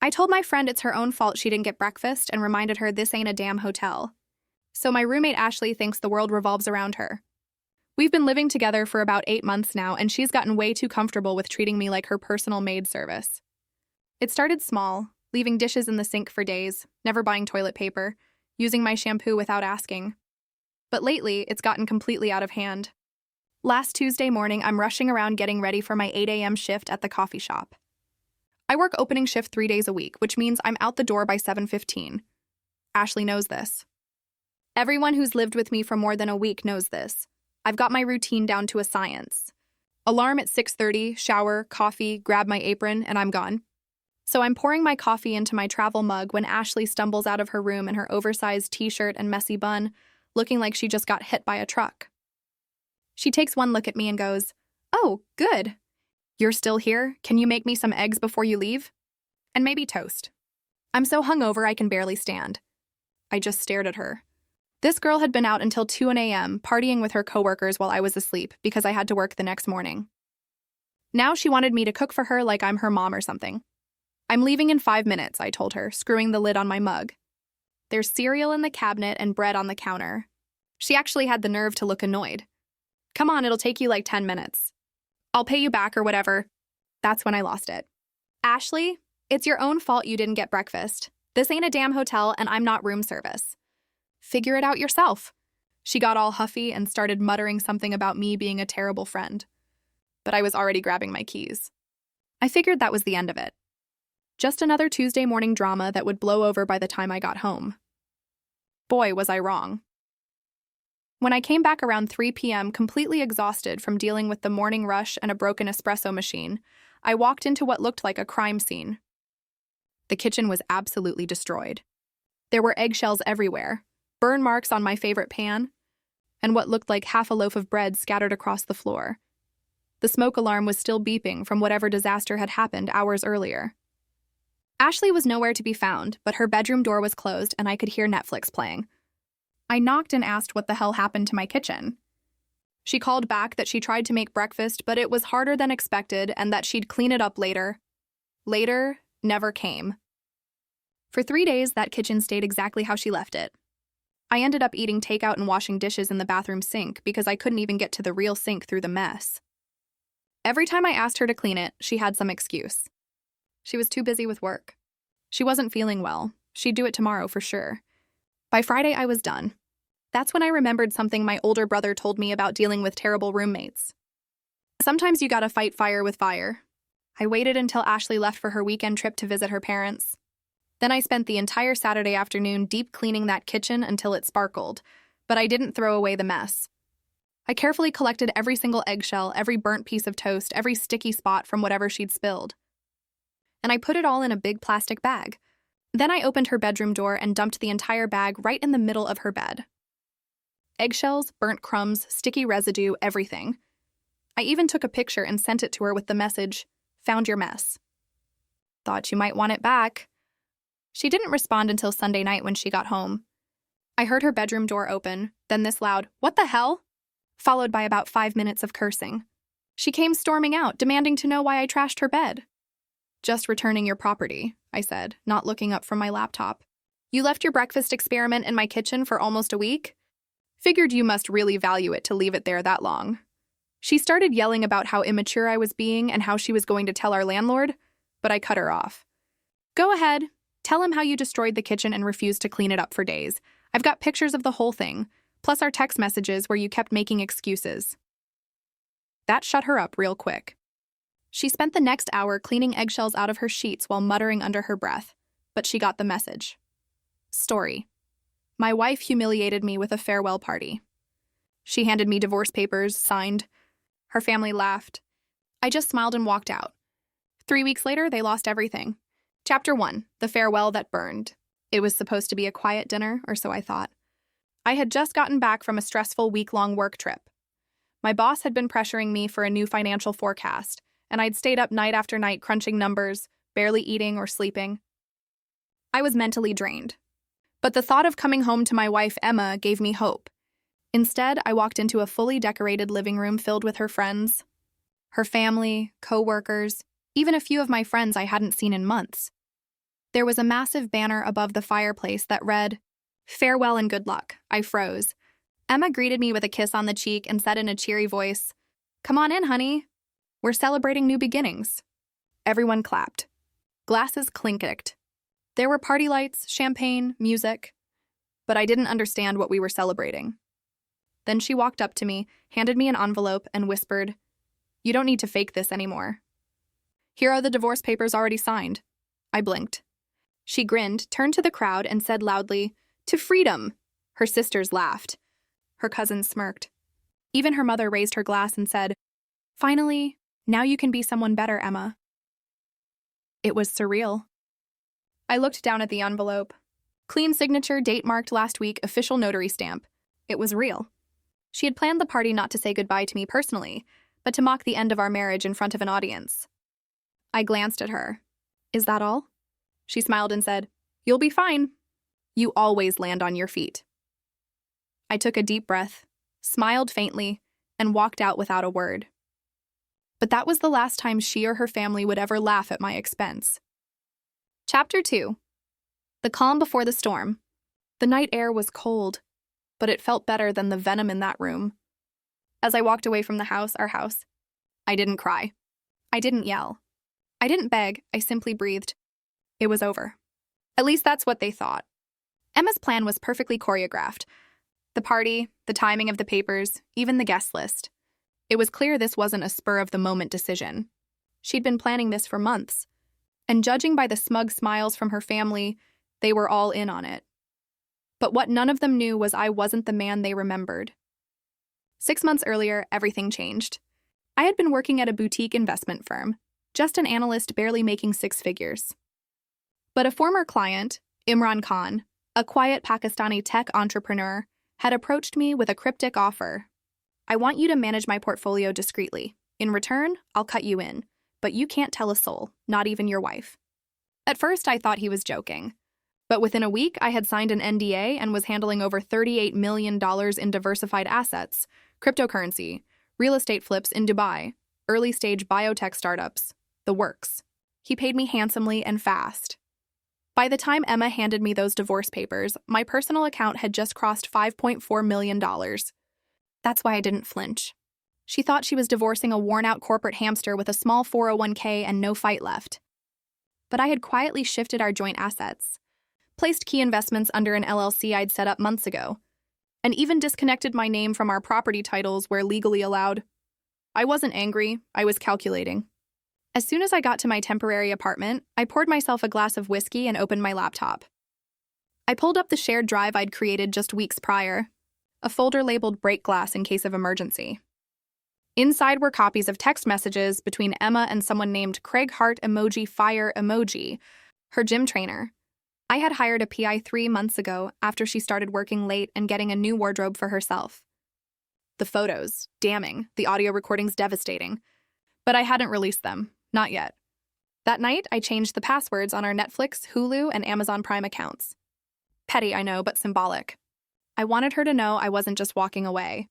I told my friend it's her own fault she didn't get breakfast and reminded her this ain't a damn hotel. So my roommate Ashley thinks the world revolves around her. We've been living together for about 8 months now, and she's gotten way too comfortable with treating me like her personal maid service. It started small, leaving dishes in the sink for days, never buying toilet paper, using my shampoo without asking. But lately, it's gotten completely out of hand. Last Tuesday morning, I'm rushing around getting ready for my 8 a.m. shift at the coffee shop. I work opening shift 3 days a week, which means I'm out the door by 7:15. Ashley knows this. Everyone who's lived with me for more than a week knows this. I've got my routine down to a science. Alarm at 6:30, shower, coffee, grab my apron, and I'm gone. So I'm pouring my coffee into my travel mug when Ashley stumbles out of her room in her oversized t-shirt and messy bun, looking like she just got hit by a truck. She takes one look at me and goes, "Oh, good. You're still here? Can you make me some eggs before you leave? And maybe toast." I'm so hungover I can barely stand. I just stared at her. This girl had been out until 2 a.m. partying with her coworkers while I was asleep because I had to work the next morning. Now she wanted me to cook for her like I'm her mom or something. "I'm leaving in 5 minutes," I told her, screwing the lid on my mug. There's cereal in the cabinet and bread on the counter. She actually had the nerve to look annoyed. "Come on, it'll take you like 10 minutes. I'll pay you back or whatever." That's when I lost it. "Ashley, it's your own fault you didn't get breakfast. This ain't a damn hotel and I'm not room service. Figure it out yourself." She got all huffy and started muttering something about me being a terrible friend. But I was already grabbing my keys. I figured that was the end of it. Just another Tuesday morning drama that would blow over by the time I got home. Boy, was I wrong. When I came back around 3 p.m. completely exhausted from dealing with the morning rush and a broken espresso machine, I walked into what looked like a crime scene. The kitchen was absolutely destroyed. There were eggshells everywhere, burn marks on my favorite pan, and what looked like half a loaf of bread scattered across the floor. The smoke alarm was still beeping from whatever disaster had happened hours earlier. Ashley was nowhere to be found, but her bedroom door was closed and I could hear Netflix playing. I knocked and asked what the hell happened to my kitchen. She called back that she tried to make breakfast, but it was harder than expected and that she'd clean it up later. Later never came. For 3 days, that kitchen stayed exactly how she left it. I ended up eating takeout and washing dishes in the bathroom sink because I couldn't even get to the real sink through the mess. Every time I asked her to clean it, she had some excuse. She was too busy with work. She wasn't feeling well. She'd do it tomorrow for sure. By Friday, I was done. That's when I remembered something my older brother told me about dealing with terrible roommates. Sometimes you gotta fight fire with fire. I waited until Ashley left for her weekend trip to visit her parents. Then I spent the entire Saturday afternoon deep cleaning that kitchen until it sparkled, but I didn't throw away the mess. I carefully collected every single eggshell, every burnt piece of toast, every sticky spot from whatever she'd spilled. And I put it all in a big plastic bag. Then I opened her bedroom door and dumped the entire bag right in the middle of her bed. Eggshells, burnt crumbs, sticky residue, everything. I even took a picture and sent it to her with the message, "Found your mess. Thought you might want it back." She didn't respond until Sunday night when she got home. I heard her bedroom door open, then this loud, "What the hell?" followed by about 5 minutes of cursing. She came storming out, demanding to know why I trashed her bed. "Just returning your property," I said, not looking up from my laptop. "You left your breakfast experiment in my kitchen for almost a week? Figured you must really value it to leave it there that long." She started yelling about how immature I was being and how she was going to tell our landlord, but I cut her off. "Go ahead. Tell him how you destroyed the kitchen and refused to clean it up for days. I've got pictures of the whole thing, plus our text messages where you kept making excuses." That shut her up real quick. She spent the next hour cleaning eggshells out of her sheets while muttering under her breath, but she got the message. Story. My wife humiliated me with a farewell party. She handed me divorce papers, signed. Her family laughed. I just smiled and walked out. 3 weeks later, they lost everything. Chapter 1, The Farewell That Burned. It was supposed to be a quiet dinner, or so I thought. I had just gotten back from a stressful week-long work trip. My boss had been pressuring me for a new financial forecast, and I'd stayed up night after night crunching numbers, barely eating or sleeping. I was mentally drained. But the thought of coming home to my wife, Emma, gave me hope. Instead, I walked into a fully decorated living room filled with her friends, her family, co-workers, even a few of my friends I hadn't seen in months. There was a massive banner above the fireplace that read, "Farewell and good luck." I froze. Emma greeted me with a kiss on the cheek and said in a cheery voice, "Come on in, honey. We're celebrating new beginnings." Everyone clapped. Glasses clinked. There were party lights, champagne, music, but I didn't understand what we were celebrating. Then she walked up to me, handed me an envelope, and whispered, "You don't need to fake this anymore. Here are the divorce papers already signed." I blinked. She grinned, turned to the crowd, and said loudly, "To freedom!" Her sisters laughed. Her cousins smirked. Even her mother raised her glass and said, "Finally, now you can be someone better, Emma." It was surreal. I looked down at the envelope. Clean signature, date marked last week, official notary stamp. It was real. She had planned the party not to say goodbye to me personally, but to mock the end of our marriage in front of an audience. I glanced at her. "Is that all?" She smiled and said, "You'll be fine. You always land on your feet." I took a deep breath, smiled faintly, and walked out without a word. But that was the last time she or her family would ever laugh at my expense. Chapter 2. The calm before the storm. The night air was cold, but it felt better than the venom in that room. As I walked away from our house, I didn't cry. I didn't yell. I didn't beg, I simply breathed. It was over. At least that's what they thought. Emma's plan was perfectly choreographed. The party, the timing of the papers, even the guest list. It was clear this wasn't a spur-of-the-moment decision. She'd been planning this for months. And judging by the smug smiles from her family, they were all in on it. But what none of them knew was I wasn't the man they remembered. 6 months earlier, everything changed. I had been working at a boutique investment firm, just an analyst barely making 6 figures. But a former client, Imran Khan, a quiet Pakistani tech entrepreneur, had approached me with a cryptic offer. "I want you to manage my portfolio discreetly. In return, I'll cut you in, but you can't tell a soul, not even your wife." At first, I thought he was joking. But within a week, I had signed an NDA and was handling over $38 million in diversified assets, cryptocurrency, real estate flips in Dubai, early-stage biotech startups, the works. He paid me handsomely and fast. By the time Emma handed me those divorce papers, my personal account had just crossed $5.4 million. That's why I didn't flinch. She thought she was divorcing a worn-out corporate hamster with a small 401k and no fight left. But I had quietly shifted our joint assets, placed key investments under an LLC I'd set up months ago, and even disconnected my name from our property titles where legally allowed. I wasn't angry, I was calculating. As soon as I got to my temporary apartment, I poured myself a glass of whiskey and opened my laptop. I pulled up the shared drive I'd created just weeks prior, a folder labeled break glass in case of emergency. Inside were copies of text messages between Emma and someone named Craig Heart emoji fire emoji, her gym trainer. I had hired a PI 3 months ago after she started working late and getting a new wardrobe for herself. The photos, damning, the audio recordings devastating. But I hadn't released them, not yet. That night, I changed the passwords on our Netflix, Hulu, and Amazon Prime accounts. Petty, I know, but symbolic. I wanted her to know I wasn't just walking away.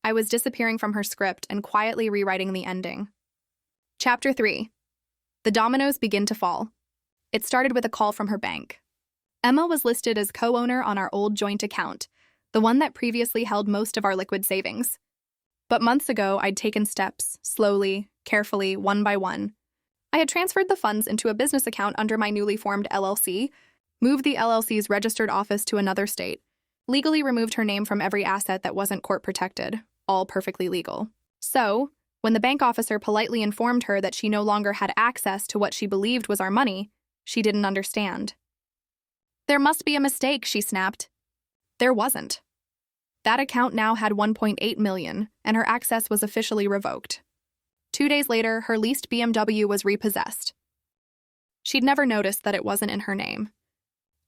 I was disappearing from her script and quietly rewriting the ending. Chapter 3. The dominoes begin to fall. It started with a call from her bank. Emma was listed as co-owner on our old joint account, the one that previously held most of our liquid savings. But months ago, I'd taken steps, slowly, carefully, one by one. I had transferred the funds into a business account under my newly formed LLC, moved the LLC's registered office to another state, legally removed her name from every asset that wasn't court-protected, all perfectly legal. So, when the bank officer politely informed her that she no longer had access to what she believed was our money, she didn't understand. "There must be a mistake," she snapped. There wasn't. That account now had $1.8 million, and her access was officially revoked. 2 days later, her leased BMW was repossessed. She'd never noticed that it wasn't in her name.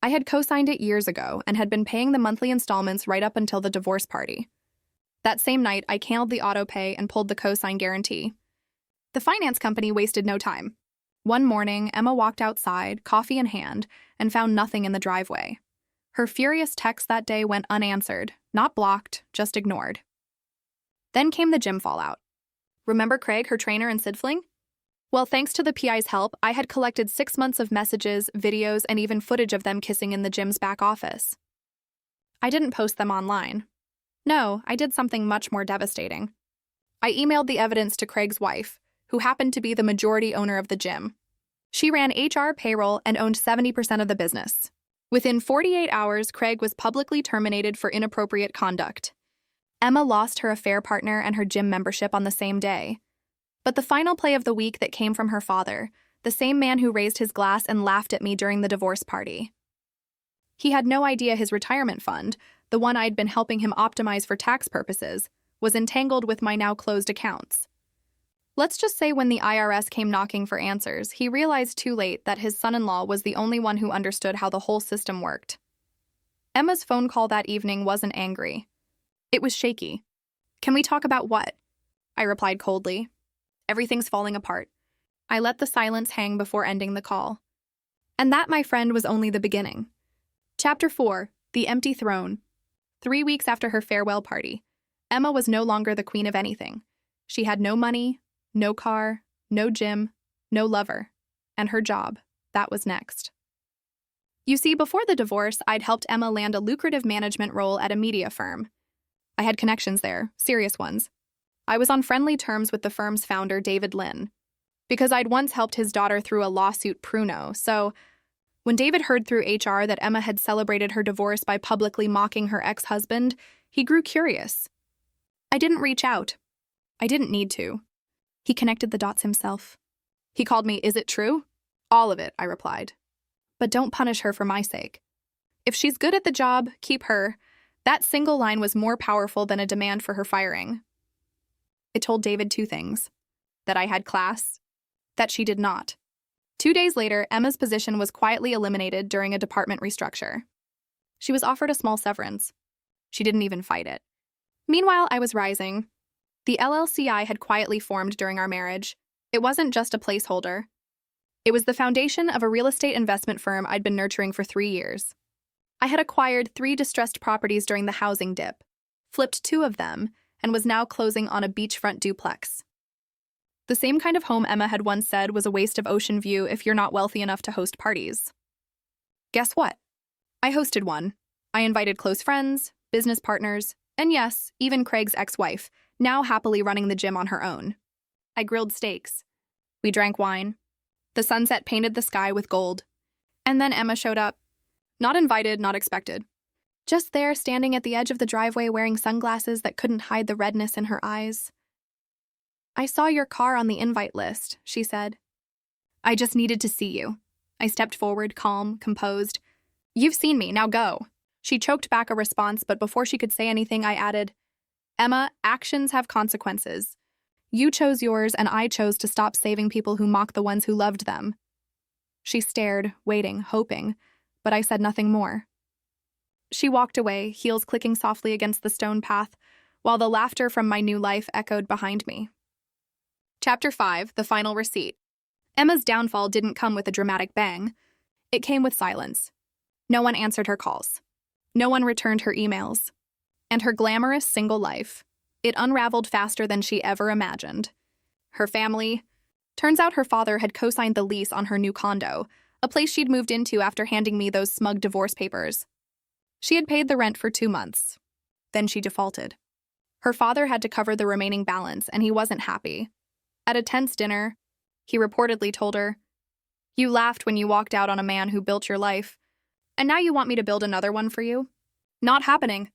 I had co-signed it years ago and had been paying the monthly installments right up until the divorce party. That same night, I canceled the auto pay and pulled the co-sign guarantee. The finance company wasted no time. One morning, Emma walked outside, coffee in hand, and found nothing in the driveway. Her furious text that day went unanswered, not blocked, just ignored. Then came the gym fallout. Remember Craig, her trainer, and Sid Fling? Well, thanks to the PI's help, I had collected 6 months of messages, videos, and even footage of them kissing in the gym's back office. I didn't post them online. No, I did something much more devastating. I emailed the evidence to Craig's wife, who happened to be the majority owner of the gym. She ran HR, payroll, and owned 70% of the business. Within 48 hours, Craig was publicly terminated for inappropriate conduct. Emma lost her affair partner and her gym membership on the same day. But the final play of the week that came from her father, the same man who raised his glass and laughed at me during the divorce party. He had no idea his retirement fund, the one I'd been helping him optimize for tax purposes, was entangled with my now closed accounts. Let's just say when the IRS came knocking for answers, he realized too late that his son-in-law was the only one who understood how the whole system worked. Emma's phone call that evening wasn't angry. It was shaky. "Can we talk about what?" I replied coldly. "Everything's falling apart." I let the silence hang before ending the call. And that, my friend, was only the beginning. Chapter 4, The Empty Throne. 3 weeks after her farewell party, Emma was no longer the queen of anything. She had no money, no car, no gym, no lover. And her job, that was next. You see, before the divorce, I'd helped Emma land a lucrative management role at a media firm. I had connections there, serious ones. I was on friendly terms with the firm's founder, David Lynn, because I'd once helped his daughter through a lawsuit Pruno, so when David heard through HR that Emma had celebrated her divorce by publicly mocking her ex-husband, he grew curious. I didn't reach out. I didn't need to. He connected the dots himself. He called me, "Is it true?" "All of it," I replied. "But don't punish her for my sake. If she's good at the job, keep her." That single line was more powerful than a demand for her firing. It told David 2 things: that I had class, that she did not. 2 days later, Emma's position was quietly eliminated during a department restructure. She was offered a small severance. She didn't even fight it. Meanwhile, I was rising. The LLC I had quietly formed during our marriage. It wasn't just a placeholder. It was the foundation of a real estate investment firm I'd been nurturing for 3 years. I had acquired 3 distressed properties during the housing dip, flipped 2 of them, and was now closing on a beachfront duplex. The same kind of home Emma had once said was a waste of ocean view if you're not wealthy enough to host parties. Guess what? I hosted one. I invited close friends, business partners, and yes, even Craig's ex-wife, now happily running the gym on her own. I grilled steaks. We drank wine. The sunset painted the sky with gold. And then Emma showed up. Not invited, not expected. Just there, standing at the edge of the driveway wearing sunglasses that couldn't hide the redness in her eyes. "I saw your car on the invite list," she said. "I just needed to see you." I stepped forward, calm, composed. "You've seen me, now go." She choked back a response, but before she could say anything, I added, "Emma, actions have consequences. You chose yours, and I chose to stop saving people who mock the ones who loved them." She stared, waiting, hoping, but I said nothing more. She walked away, heels clicking softly against the stone path, while the laughter from my new life echoed behind me. Chapter 5, The Final Receipt. Emma's downfall didn't come with a dramatic bang. It came with silence. No one answered her calls. No one returned her emails. And her glamorous single life, it unraveled faster than she ever imagined. Her family. Turns out her father had co-signed the lease on her new condo, a place she'd moved into after handing me those smug divorce papers. She had paid the rent for 2 months. Then she defaulted. Her father had to cover the remaining balance, and he wasn't happy. At a tense dinner, he reportedly told her, "You laughed when you walked out on a man who built your life, and now you want me to build another one for you? Not happening."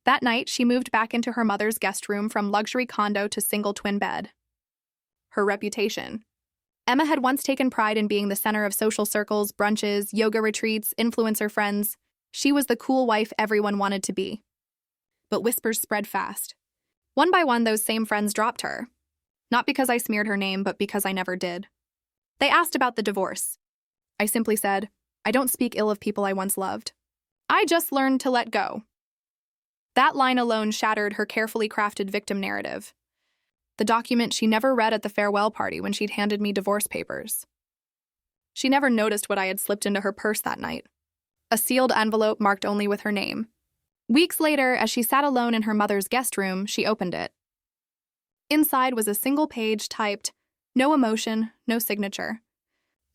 That night, she moved back into her mother's guest room from luxury condo to single twin bed. Her reputation. Emma had once taken pride in being the center of social circles, brunches, yoga retreats, influencer friends. She was the cool wife everyone wanted to be. But whispers spread fast. One by one, those same friends dropped her. Not because I smeared her name, but because I never did. They asked about the divorce. I simply said, "I don't speak ill of people I once loved. I just learned to let go." That line alone shattered her carefully crafted victim narrative. The document she never read at the farewell party when she'd handed me divorce papers. She never noticed what I had slipped into her purse that night. A sealed envelope marked only with her name. Weeks later, as she sat alone in her mother's guest room, she opened it. Inside was a single page typed, No emotion, no signature.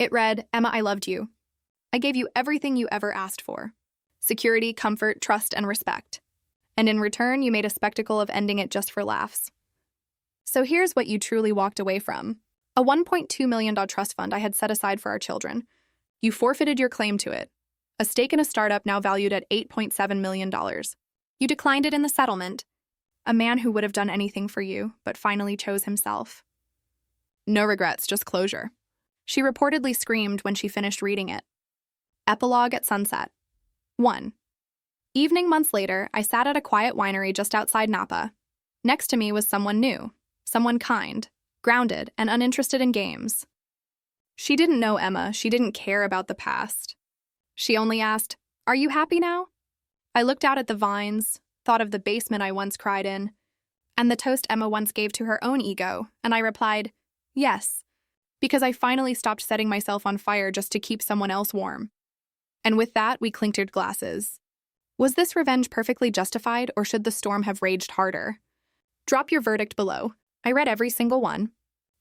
It read, Emma, I loved you. I gave you everything you ever asked for. Security, comfort, trust, and respect. And in return, you made a spectacle of ending it just for laughs. So here's what you truly walked away from. A $1.2 million trust fund I had set aside for our children. You forfeited your claim to it. A stake in a startup now valued at $8.7 million. You declined it in the settlement. A man who would have done anything for you, but finally chose himself. No regrets, just closure. She reportedly screamed when she finished reading it. Epilogue at sunset. 1. Evening months later, I sat at a quiet winery just outside Napa. Next to me was someone new, someone kind, grounded, and uninterested in games. She didn't know Emma, she didn't care about the past. She only asked, Are you happy now? I looked out at the vines, thought of the basement I once cried in, and the toast Emma once gave to her own ego, and I replied, Yes, because I finally stopped setting myself on fire just to keep someone else warm. And with that, we clinkered glasses. Was this revenge perfectly justified, or should the storm have raged harder? Drop your verdict below. I read every single one.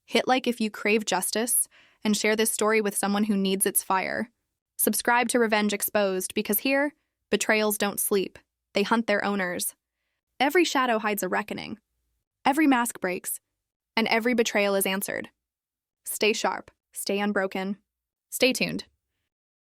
Hit like if you crave justice, and share this story with someone who needs its fire. Subscribe to Revenge Exposed, because here, betrayals don't sleep. They hunt their owners. Every shadow hides a reckoning. Every mask breaks, and every betrayal is answered. Stay sharp, stay unbroken. Stay tuned.